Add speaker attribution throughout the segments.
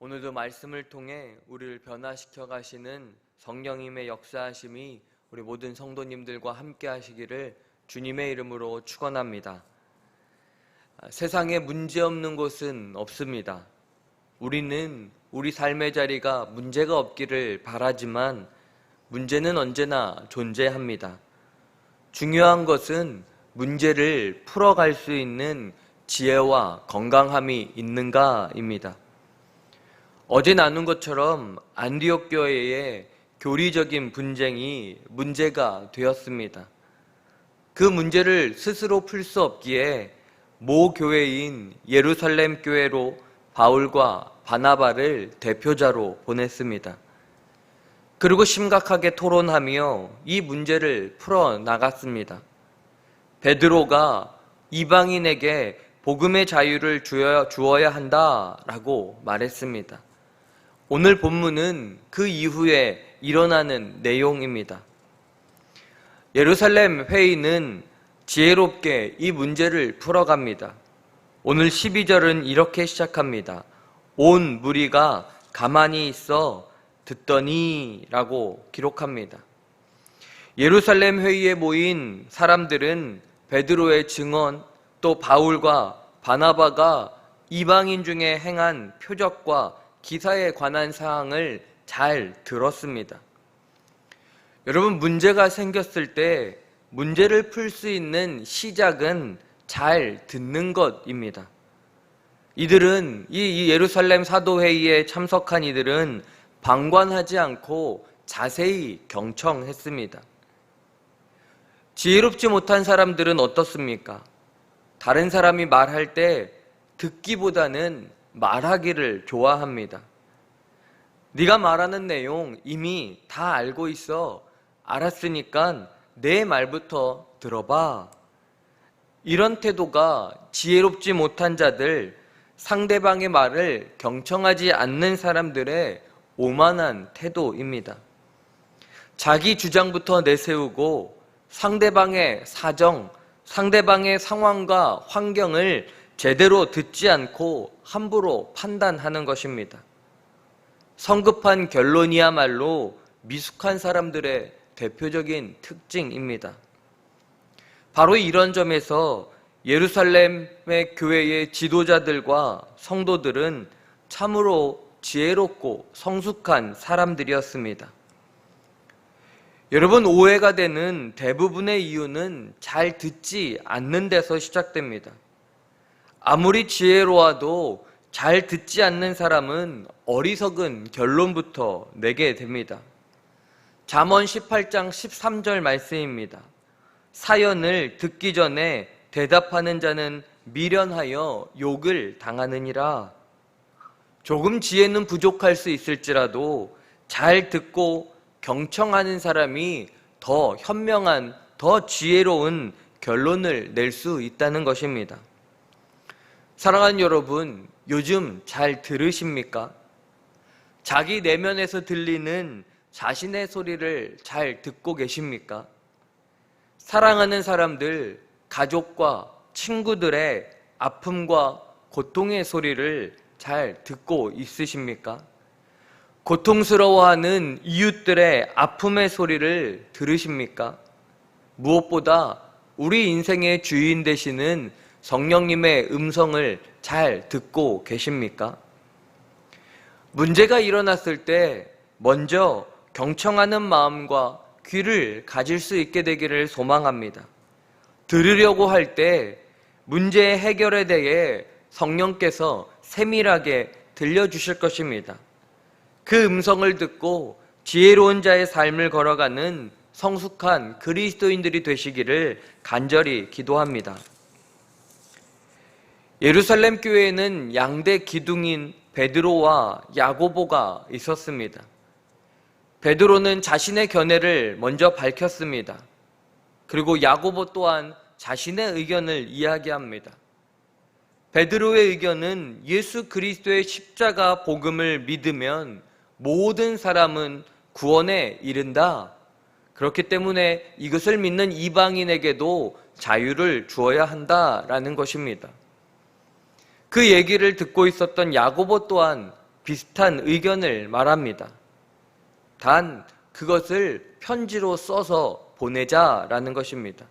Speaker 1: 오늘도 말씀을 통해 우리를 변화시켜 가시는 성령님의 역사하심이 우리 모든 성도님들과 함께 하시기를 주님의 이름으로 축원합니다. 세상에 문제 없는 곳은 없습니다. 우리는 우리 삶의 자리가 문제가 없기를 바라지만 문제는 언제나 존재합니다. 중요한 것은 문제를 풀어갈 수 있는 지혜와 건강함이 있는가입니다. 어제 나눈 것처럼 안디옥 교회의 교리적인 분쟁이 문제가 되었습니다. 그 문제를 스스로 풀 수 없기에 모 교회인 예루살렘 교회로 바울과 바나바를 대표자로 보냈습니다. 그리고 심각하게 토론하며 이 문제를 풀어나갔습니다. 베드로가 이방인에게 복음의 자유를 주어야 한다라고 말했습니다. 오늘 본문은 그 이후에 일어나는 내용입니다. 예루살렘 회의는 지혜롭게 이 문제를 풀어갑니다. 오늘 12절은 이렇게 시작합니다. 온 무리가 가만히 있어 듣더니 라고 기록합니다. 예루살렘 회의에 모인 사람들은 베드로의 증언, 또 바울과 바나바가 이방인 중에 행한 표적과 기사에 관한 사항을 잘 들었습니다. 여러분, 문제가 생겼을 때 문제를 풀 수 있는 시작은 잘 듣는 것입니다. 이들은 이 예루살렘 사도회의에 참석한 이들은 방관하지 않고 자세히 경청했습니다. 지혜롭지 못한 사람들은 어떻습니까? 다른 사람이 말할 때 듣기보다는 말하기를 좋아합니다. 네가 말하는 내용 이미 다 알고 있어. 알았으니까 내 말부터 들어봐. 이런 태도가 지혜롭지 못한 자들, 상대방의 말을 경청하지 않는 사람들의 오만한 태도입니다. 자기 주장부터 내세우고 상대방의 사정, 상대방의 상황과 환경을 제대로 듣지 않고 함부로 판단하는 것입니다. 성급한 결론이야말로 미숙한 사람들의 대표적인 특징입니다. 바로 이런 점에서 예루살렘의 교회의 지도자들과 성도들은 참으로 지혜롭고 성숙한 사람들이었습니다. 여러분, 오해가 되는 대부분의 이유는 잘 듣지 않는 데서 시작됩니다. 아무리 지혜로워도 잘 듣지 않는 사람은 어리석은 결론부터 내게 됩니다. 잠언 18장 13절 말씀입니다. 사연을 듣기 전에 대답하는 자는 미련하여 욕을 당하느니라. 조금 지혜는 부족할 수 있을지라도 잘 듣고 경청하는 사람이 더 현명한, 더 지혜로운 결론을 낼 수 있다는 것입니다. 사랑하는 여러분, 요즘 잘 들으십니까? 자기 내면에서 들리는 자신의 소리를 잘 듣고 계십니까? 사랑하는 사람들, 가족과 친구들의 아픔과 고통의 소리를 잘 듣고 있으십니까? 고통스러워하는 이웃들의 아픔의 소리를 들으십니까? 무엇보다 우리 인생의 주인 되시는 성령님의 음성을 잘 듣고 계십니까? 문제가 일어났을 때 먼저 경청하는 마음과 귀를 가질 수 있게 되기를 소망합니다. 들으려고 할 때 문제의 해결에 대해 성령께서 세밀하게 들려주실 것입니다. 그 음성을 듣고 지혜로운 자의 삶을 걸어가는 성숙한 그리스도인들이 되시기를 간절히 기도합니다. 예루살렘 교회에는 양대 기둥인 베드로와 야고보가 있었습니다. 베드로는 자신의 견해를 먼저 밝혔습니다. 그리고 야고보 또한 자신의 의견을 이야기합니다. 베드로의 의견은 예수 그리스도의 십자가 복음을 믿으면 모든 사람은 구원에 이른다. 그렇기 때문에 이것을 믿는 이방인에게도 자유를 주어야 한다라는 것입니다. 그 얘기를 듣고 있었던 야고보 또한 비슷한 의견을 말합니다. 단 그것을 편지로 써서 보내자라는 것입니다.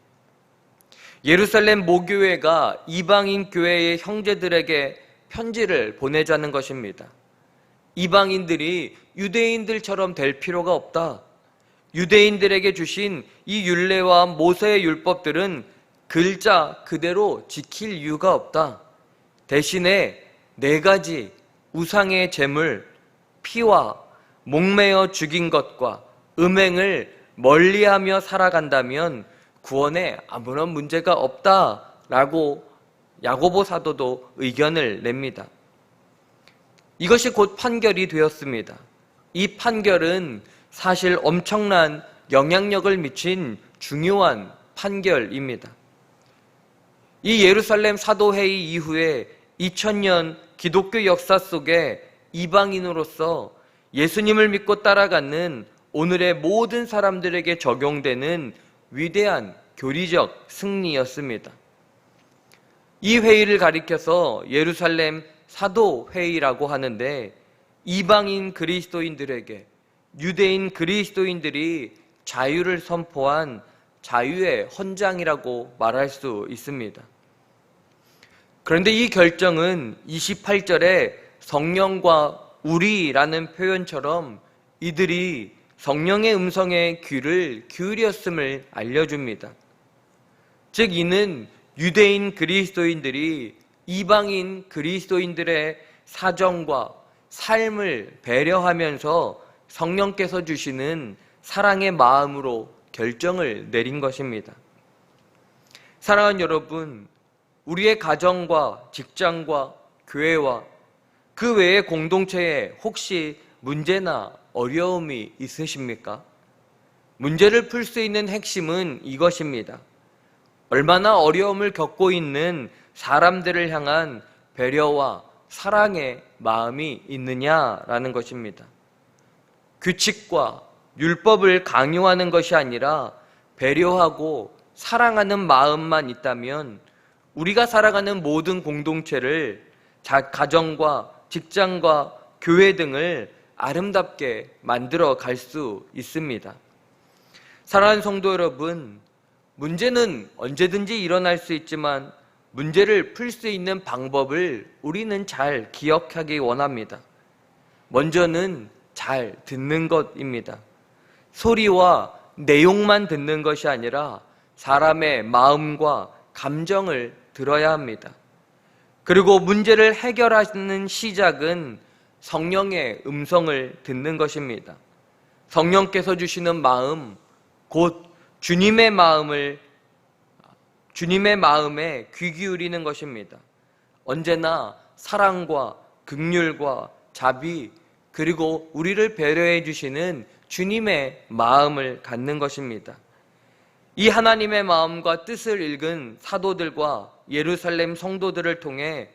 Speaker 1: 예루살렘 모교회가 이방인 교회의 형제들에게 편지를 보내자는 것입니다. 이방인들이 유대인들처럼 될 필요가 없다. 유대인들에게 주신 이 율례와 모세의 율법들은 글자 그대로 지킬 이유가 없다. 대신에 4가지 우상의 제물, 피와 목매어 죽인 것과 음행을 멀리하며 살아간다면 구원에 아무런 문제가 없다라고 야고보 사도도 의견을 냅니다. 이것이 곧 판결이 되었습니다. 이 판결은 사실 엄청난 영향력을 미친 중요한 판결입니다. 이 예루살렘 사도회의 이후에 2000년 기독교 역사 속에 이방인으로서 예수님을 믿고 따라가는 오늘의 모든 사람들에게 적용되는 위대한 교리적 승리였습니다. 이 회의를 가리켜서 예루살렘 사도회의라고 하는데, 이방인 그리스도인들에게 유대인 그리스도인들이 자유를 선포한 자유의 헌장이라고 말할 수 있습니다. 그런데 이 결정은 28절에 성령과 우리라는 표현처럼 이들이 성령의 음성에 귀를 기울였음을 알려줍니다. 즉 이는 유대인 그리스도인들이 이방인 그리스도인들의 사정과 삶을 배려하면서 성령께서 주시는 사랑의 마음으로 결정을 내린 것입니다. 사랑하는 여러분, 우리의 가정과 직장과 교회와 그 외의 공동체에 혹시 문제나 어려움이 있으십니까? 문제를 풀 수 있는 핵심은 이것입니다. 얼마나 어려움을 겪고 있는 사람들을 향한 배려와 사랑의 마음이 있느냐라는 것입니다. 규칙과 율법을 강요하는 것이 아니라 배려하고 사랑하는 마음만 있다면 우리가 살아가는 모든 공동체를, 가정과 직장과 교회 등을 아름답게 만들어 갈 수 있습니다. 사랑하는 성도 여러분, 문제는 언제든지 일어날 수 있지만 문제를 풀 수 있는 방법을 우리는 잘 기억하기 원합니다. 먼저는 잘 듣는 것입니다. 소리와 내용만 듣는 것이 아니라 사람의 마음과 감정을 들어야 합니다. 그리고 문제를 해결하는 시작은 성령의 음성을 듣는 것입니다. 성령께서 주시는 마음, 곧 주님의 마음에 귀 기울이는 것입니다. 언제나 사랑과 긍휼과 자비, 그리고 우리를 배려해 주시는 주님의 마음을 갖는 것입니다. 이 하나님의 마음과 뜻을 읽은 사도들과 예루살렘 성도들을 통해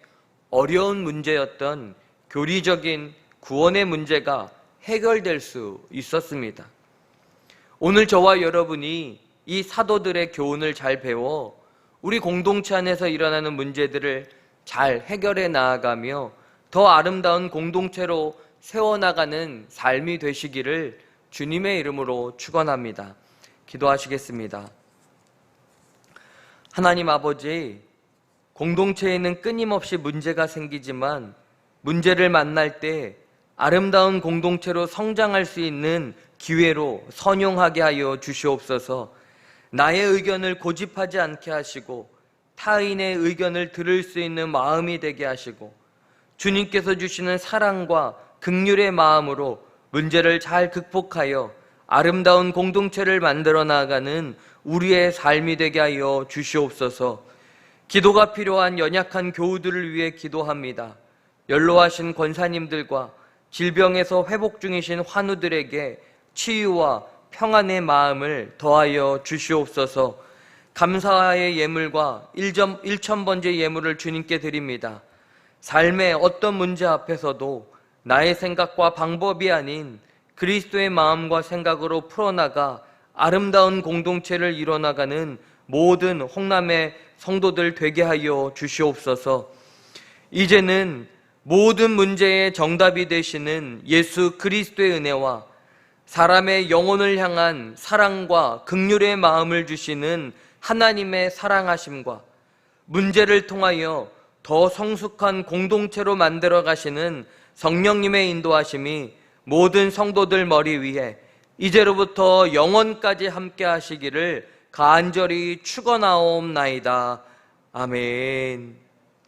Speaker 1: 어려운 문제였던 교리적인 구원의 문제가 해결될 수 있었습니다. 오늘 저와 여러분이 이 사도들의 교훈을 잘 배워 우리 공동체 안에서 일어나는 문제들을 잘 해결해 나아가며 더 아름다운 공동체로 세워나가는 삶이 되시기를 주님의 이름으로 축원합니다. 기도하시겠습니다. 하나님 아버지, 공동체에는 끊임없이 문제가 생기지만 문제를 만날 때 아름다운 공동체로 성장할 수 있는 기회로 선용하게 하여 주시옵소서. 나의 의견을 고집하지 않게 하시고 타인의 의견을 들을 수 있는 마음이 되게 하시고 주님께서 주시는 사랑과 긍휼의 마음으로 문제를 잘 극복하여 아름다운 공동체를 만들어 나가는 우리의 삶이 되게 하여 주시옵소서. 기도가 필요한 연약한 교우들을 위해 기도합니다. 연로하신 권사님들과 질병에서 회복 중이신 환우들에게 치유와 평안의 마음을 더하여 주시옵소서. 감사의 예물과 1000번째 예물을 주님께 드립니다. 삶의 어떤 문제 앞에서도 나의 생각과 방법이 아닌 그리스도의 마음과 생각으로 풀어나가 아름다운 공동체를 이뤄나가는 모든 홍남의 성도들 되게 하여 주시옵소서. 이제는 모든 문제의 정답이 되시는 예수 그리스도의 은혜와 사람의 영혼을 향한 사랑과 긍휼의 마음을 주시는 하나님의 사랑하심과 문제를 통하여 더 성숙한 공동체로 만들어 가시는 성령님의 인도하심이 모든 성도들 머리 위에 이제로부터 영원까지 함께 하시기를 간절히 축원하옵나이다. 아멘.